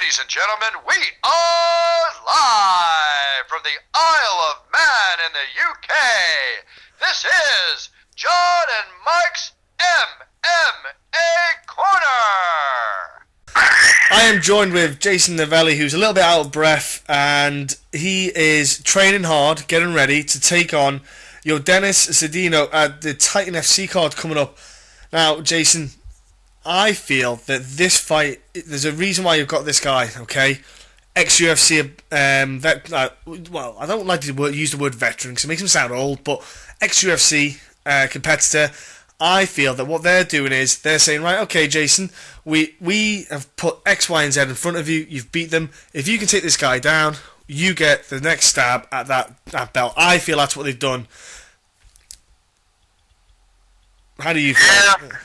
Ladies and gentlemen, we are live from the Isle of Man in the UK. This is John and Mike's MMA Corner. I am joined with Jason Novelli, who's a little bit out of breath, and he is training hard, getting ready to take on Yosdenis Cedeno at the Titan FC card coming up. Now, Jason, I feel that this fight, there's a reason why you've got this guy, okay? Ex-UFC, well, I don't like to use the word veteran because it makes him sound old, but ex-UFC competitor. I feel that what they're doing is they're saying, right, okay, Jason, we have put X, Y, and Z in front of you. You've beat them. If you can take this guy down, you get the next stab at that belt. I feel that's what they've done. How do you feel? Yeah,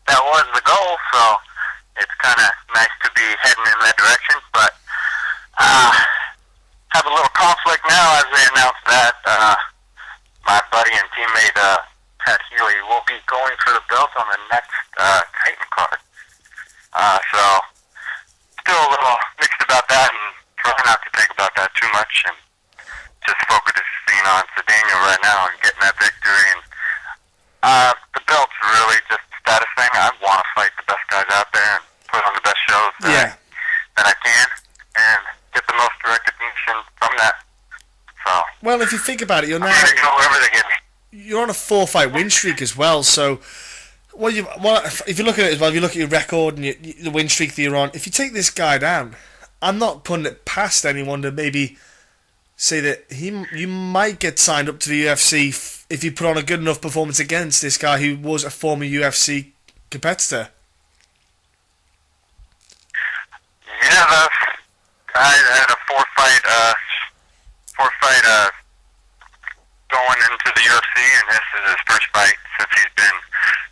that was the goal, so it's kind of nice to be heading in that direction, but have a little conflict now as they announced that my buddy and teammate Pat Healy will be going for the belt on the next Titan card. So still a little mixed about that, and trying not to think about that too much, and just focusing on Cedeno right now and getting that victory. And the belt's really just a status thing. I want to fight the best guys out there and put on the best shows that I can and get the most recognition from that. So, well, if you think about it, you're now whoever they get me. You're on a 4-fight win streak as well. So, if you look at it as well, if you look at your record and the win streak that you're on, if you take this guy down, I'm not putting it past anyone to maybe say that you might get signed up to the UFC if you put on a good enough performance against this guy who was a former UFC competitor. Yeah, I had a four-fight going into the UFC, and this is his first fight since he's been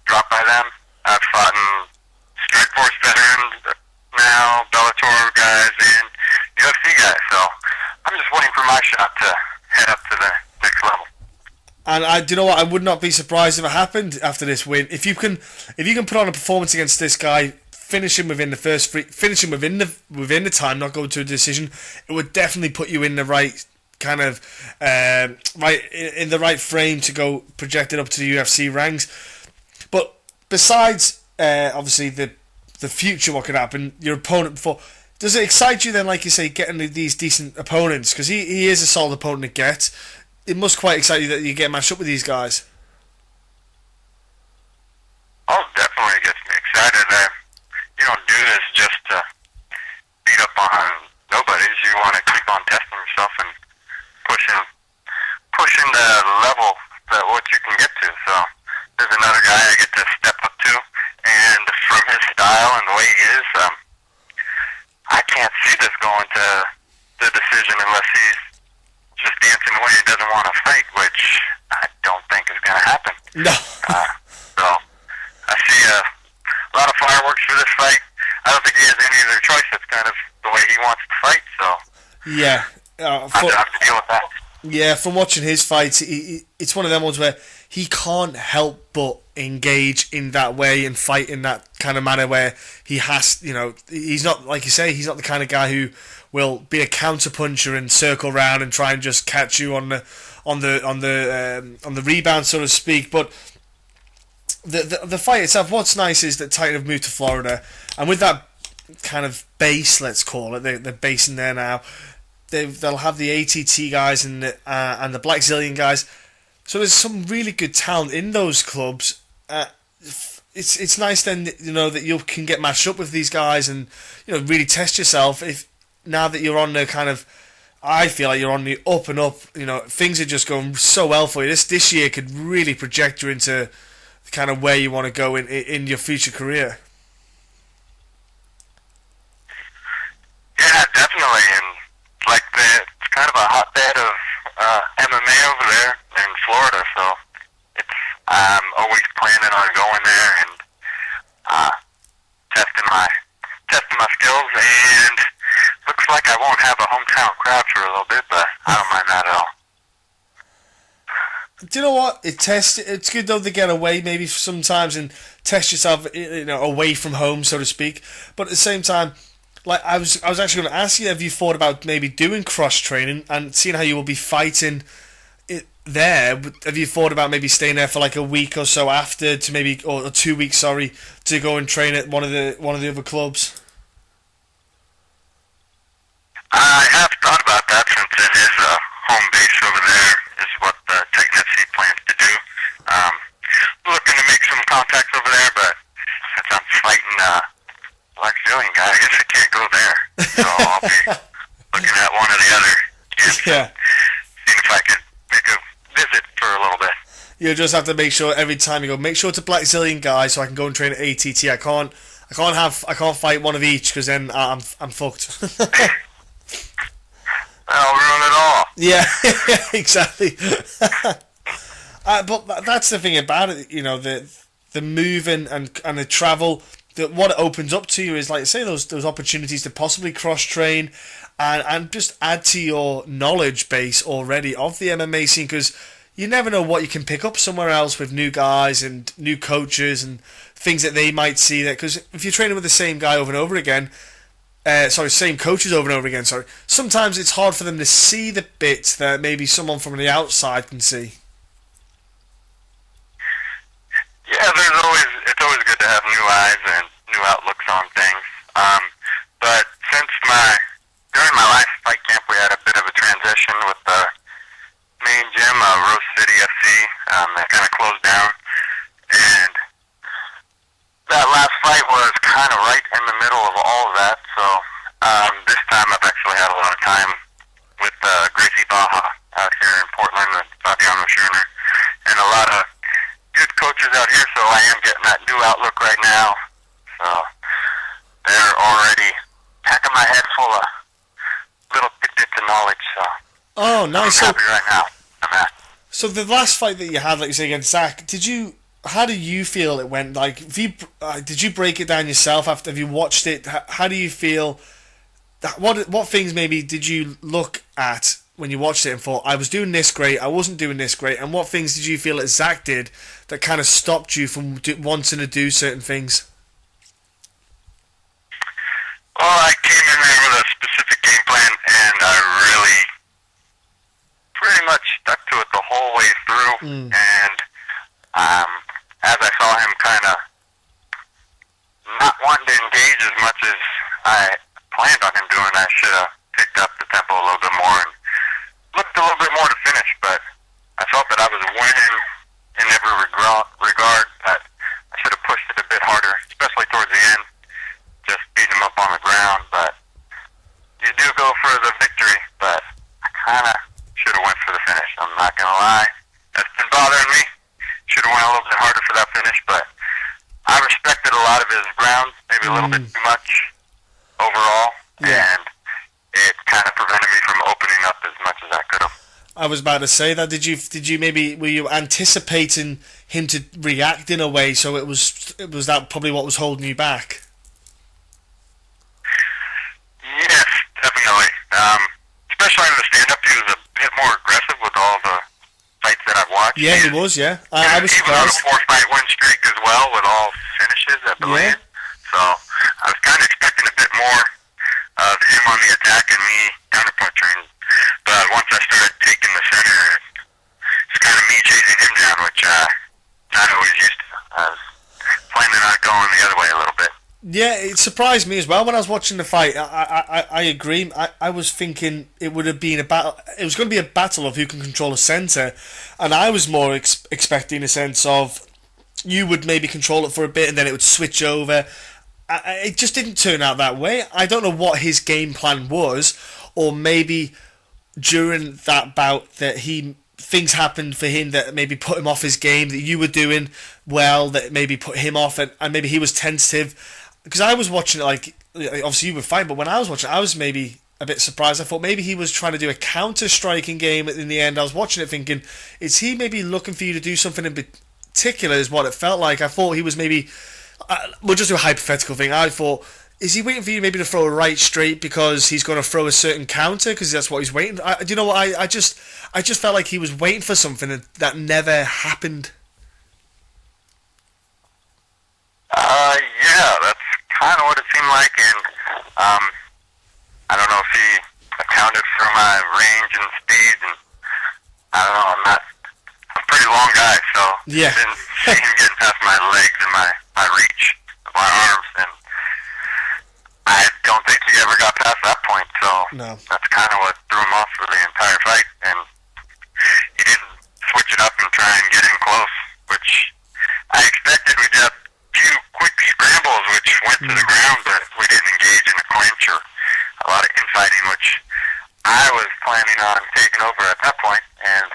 dropped by them. I've fought in Strikeforce veterans now, Bellator guys, and UFC guys, so I'm just waiting for my shot to head up to the next level. And do you know what? I would not be surprised if it happened after this win. If you can put on a performance against this guy, finish him within the time, not go to a decision, it would definitely put you in the right kind of in the right frame to go projected up to the UFC ranks. But besides obviously the future, what could happen, your opponent before, does it excite you then, like you say, getting these decent opponents? Because he is a solid opponent to get. It must quite excite you that you get matched up with these guys. Oh, definitely gets me excited. You don't do this just to beat up on nobodies. You want to keep on testing yourself and pushing the level that what you can get to. So there's another guy I get to step up to, and from his style and the way he is, I can't see this going to the decision unless he's just dancing away and doesn't want to fight, which I don't think is going to happen. No. So I see a lot of fireworks for this fight. I don't think he has any other choice. That's kind of the way he wants to fight. So yeah, I have to deal with that. Yeah, from watching his fights, it's one of them ones where he can't help but engage in that way and fight in that kind of manner where he has, he's not, like you say, he's not the kind of guy who will be a counter puncher and circle around and try and just catch you on the rebound, so to speak. But the fight itself, what's nice is that Titan have moved to Florida, and with that kind of base, let's call it, they're basing there now. They'll have the ATT guys and the Black Zillion guys. So there's some really good talent in those clubs. It's nice then that you can get matched up with these guys and really test yourself. If now that you're on the kind of, I feel like you're on the up and up. Things are just going so well for you. This year could really project you into the kind of where you want to go in your future career. Yeah, definitely, and it's kind of a hotbed of MMA over there in Florida, so I'm always planning on going there and testing my skills, and looks like I won't have a hometown crowd for a little bit, but I don't mind that at all. Do you know what? It's good though to get away maybe sometimes and test yourself, away from home, so to speak. But at the same time, like I was actually going to ask you, have you thought about maybe doing cross training and seeing how you will be fighting it there? Have you thought about maybe staying there for like a week or so after to maybe or 2 weeks, sorry, to go and train at one of the other clubs? I have thought about that since it is a home base over there, is what the Titan FC plans to do. Looking to make some contacts over there, but since I'm fighting a Brazilian guy, I guess I can't go there. So I'll be looking at one or the other camps, Yeah. seeing if I could make a visit for a little bit. You just have to make sure every time you go, make sure it's a Brazilian guy so I can go and train at ATT. I can't fight one of each because then I'm fucked. I'll ruin it all. Yeah, exactly. But that's the thing about it, you know, the moving and the travel. What it opens up to you is, like I say, those opportunities to possibly cross train and just add to your knowledge base already of the MMA scene, because you never know what you can pick up somewhere else with new guys and new coaches and things that they might see. That because if you're training with the same guy over and over again. Same coaches over and over again, sometimes it's hard for them to see the bits that maybe someone from the outside can see. Yeah, it's always good to have new eyes and new outlooks on things. But during my last fight camp, we had a bit of a transition with the main gym, Rose City FC, that kind of closed down. And that last fight was kind of right in the middle of all of that, so this time I've actually had a lot of time with Gracie Baja out here in Portland and Fabiano Schurner, and a lot of good coaches out here, so I am getting that new outlook right now. So they're already packing my head full of little tidbits of knowledge, so Oh, nice. I'm happy right now. I'm at. So the last fight that you had, like you say, against Zak, how do you feel it went? Like, did you break it down yourself after have you watched it? How do you feel? What things maybe did you look at when you watched it and thought, I was doing this great, I wasn't doing this great, and what things did you feel that Zak did that kind of stopped you from wanting to do certain things? Well, I came in there with a specific game plan, and I really pretty much stuck to it the whole way through. And as I saw him kind of not wanting to engage as much as I planned on him doing, I should have picked up the tempo a little bit more and looked a little bit more to finish. But I felt that I was winning in every regard, but I should have pushed it a bit harder, especially towards the end, just beating him up on the ground. But you do go for the victory, but I kind of should have went for the finish. I'm not going to lie. That's been bothering me. Should have went a little bit harder for that finish, but I respected a lot of his grounds, maybe a little bit too much overall, and it kind of prevented me from opening up as much as I could have. I was about to say that. Did you maybe, were you anticipating him to react in a way, so it was that probably what was holding you back? Yes, definitely. Especially in the stand-up, he was a bit more aggressive with all the fights that I've watched. Yeah, he was, yeah. I was he was on a surprised. 4-fight win streak as well, with all finishes, I believe. So I was kind of expecting a bit more of him on the attack and me counterpunching. But once I started taking the center, it's kind of me chasing him down, which not always used to. I was planning on going the other way a little bit. Yeah, it surprised me as well when I was watching the fight. I agree. I was thinking it would have been a battle. It was going to be a battle of who can control a center, and I was more expecting a sense of you would maybe control it for a bit and then it would switch over. It just didn't turn out that way. I don't know what his game plan was, or maybe during that bout that things happened for him that maybe put him off his game, that you were doing well, that maybe put him off, and maybe he was tentative. Because I was watching it, like, obviously you were fine, but when I was watching it, I was maybe a bit surprised. I thought maybe he was trying to do a counter-striking game in the end. I was watching it thinking, is he maybe looking for you to do something in particular, is what it felt like. I thought he was maybe, we'll just do a hypothetical thing. I thought, is he waiting for you maybe to throw a right straight because he's going to throw a certain counter because that's what he's waiting? Do you know what? I just felt like he was waiting for something that never happened. Yeah, that's kind of what it seemed like, and through my range and speed, and I don't know, I'm a pretty long guy, so yeah. I didn't see him getting past my legs and my reach of my arms, and I don't think he ever got past that point, so no. That's kind of what threw him off for the entire fight, and he didn't switch it up and try and get in close, which I expected. We'd have a few quick scrambles, which went to the ground, but we didn't engage in a clinch or a lot of infighting, which I was planning on taking over at that point, and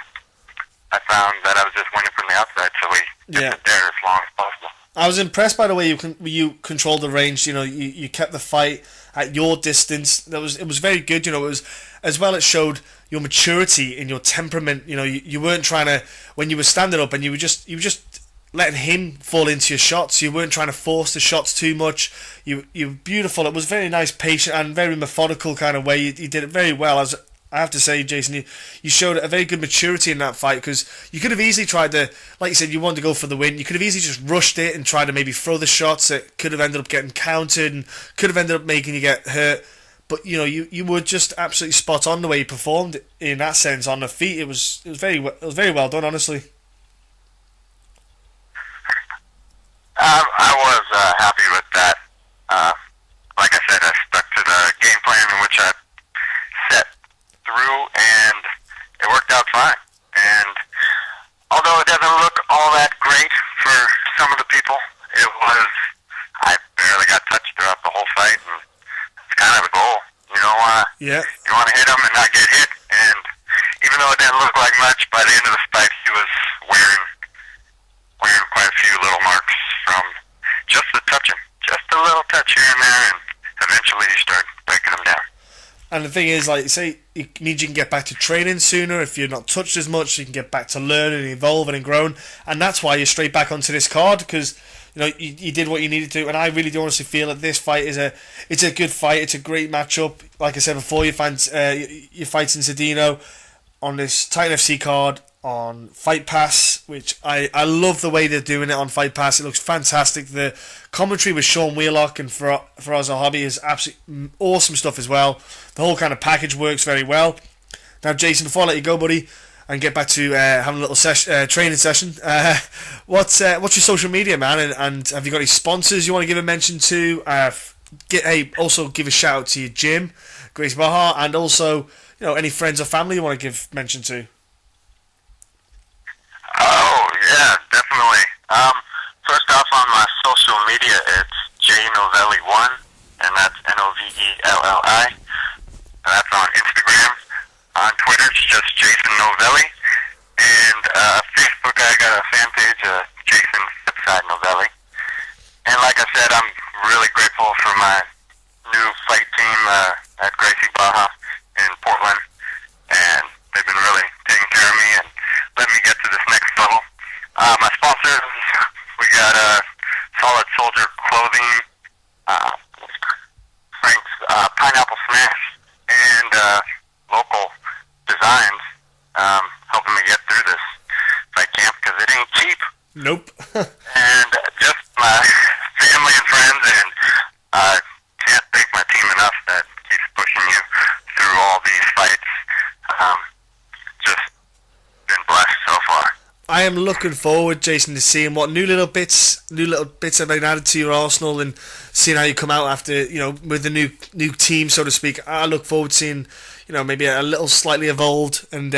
I found that I was just winning from the outside, so we kept it there as long as possible. I was impressed by the way you controlled the range. You know, you kept the fight at your distance. It was very good. You know, it was as well. It showed your maturity in your temperament. You know, you weren't trying to, when you were standing up, and you were just letting him fall into your shots. You weren't trying to force the shots too much. You were beautiful. It was very nice, patient, and very methodical kind of way. You did it very well. As I have to say, Jason, you showed a very good maturity in that fight, because you could have easily tried to, like you said, you wanted to go for the win. You could have easily just rushed it and tried to maybe throw the shots that could have ended up getting countered and could have ended up making you get hurt. But you know, you were just absolutely spot on the way you performed in that sense on the feet. It was very well done, honestly. I was happy with that. Like I said, I stuck to the game plan in which I set through, and it worked out fine. And although it doesn't look all that great for some of the people, I barely got touched throughout the whole fight, and it's kind of the goal. You know, you want to hit him and not get hit. And even though it didn't look like much, by the end of the fight, he was wearing quite a few little marks from just the touching, just a little touch here and there, and eventually you start breaking them down. And the thing is, like you say, it means you can get back to training sooner. If you're not touched as much, you can get back to learning and evolving and growing. And that's why you're straight back onto this card, because you know you did what you needed to. And I really do honestly feel that this fight is a good fight. It's a great matchup. Like I said before, you're fighting Cedeno on this Titan FC card on Fight Pass, which I love the way they're doing it on Fight Pass. It looks fantastic. The commentary with Sean Wheelock and Faraz Al-Hobby is absolutely awesome stuff as well. The whole kind of package works very well. Now, Jason, before I let you go, buddy, and get back to having a little training session, what's your social media, man? And have you got any sponsors you want to give a mention to? Also give a shout out to your gym, Grace Baja, and also any friends or family you want to give mention to. Oh, yeah, definitely. First off, on my social media, it's jnovelli1, and that's Novelli. And that's on Instagram. On Twitter, it's just Jason Novelli. And Facebook, I got a fan page, Jason Flipside Novelli. And like I said, I'm really grateful for my new fight team at Gracie Baja in Portland. And they've been really taking care of me and let me get to this next level. My sponsors, we got Solid Soldier Clothing, Frank's Pineapple Smash, and local designs helping me get through this fight camp, because it ain't cheap. Nope. And just my family and friends, and I can't thank my team enough that keeps pushing you through all these fights. Just been blessed so far. I am looking forward, Jason, to seeing what new little bits have been added to your arsenal, and seeing how you come out after, with the new team, so to speak. I look forward to seeing, maybe a little slightly evolved and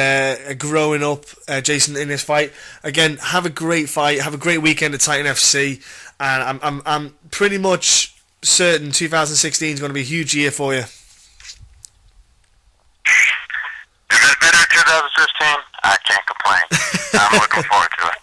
growing up Jason in this fight. Again, have a great fight, have a great weekend at Titan FC, and I'm pretty much certain 2016 is going to be a huge year for you. If it's better 2015, I can't complain. I'm looking forward to it.